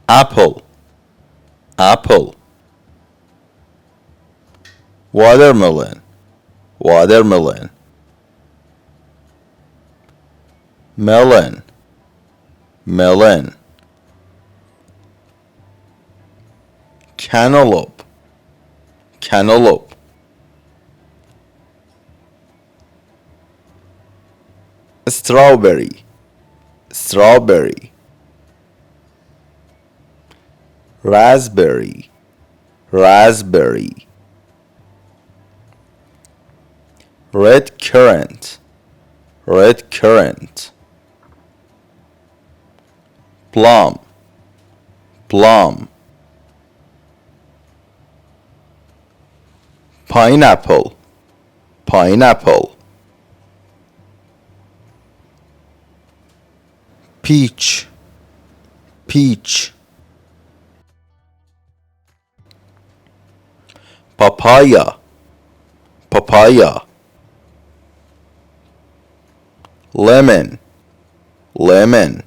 apple, apple. Watermelon, watermelon. Melon, melon. Cantaloupe, cantaloupe. Strawberry, strawberry. Raspberry, raspberry. Red currant, red currant. Plum, plum. Pineapple, pineapple. Peach, peach. Papaya, papaya. Lemon, lemon.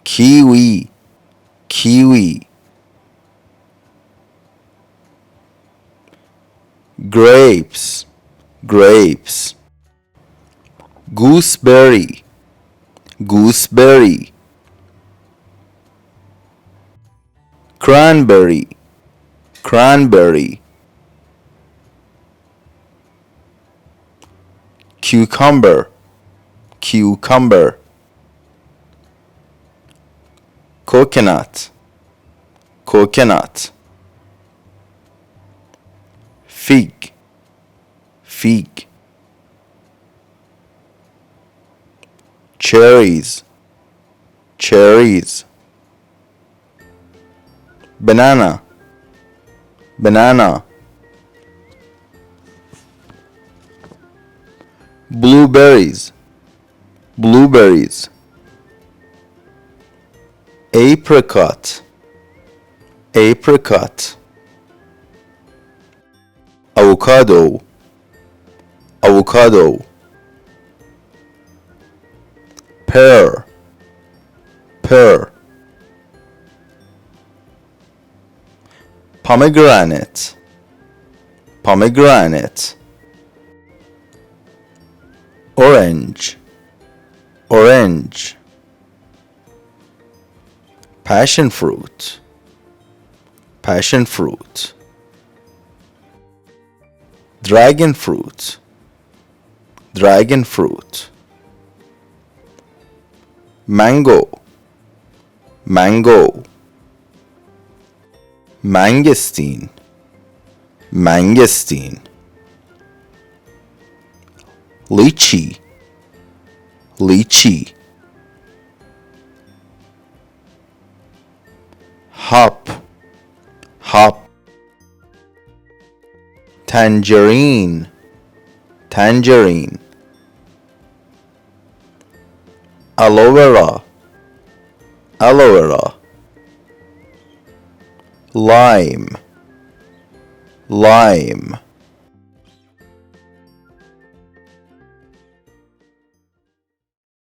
Kiwi, kiwi. Grapes, grapes. Gooseberry, gooseberry. Cranberry, cranberry. Cucumber, cucumber. Coconut, coconut. Fig, fig. Cherries, cherries. Banana, banana. Blueberries, blueberries. Apricot, apricot. Avocado, avocado. Pear, pear. Pomegranate, pomegranate. Orange, orange. Passion fruit, passion fruit. Dragon fruit, dragon fruit. Mango, mango. Mangosteen, mangosteen. Lychee, lychee. Hop, hop. Tangerine, tangerine. Aloe vera, aloe vera. Lime, lime.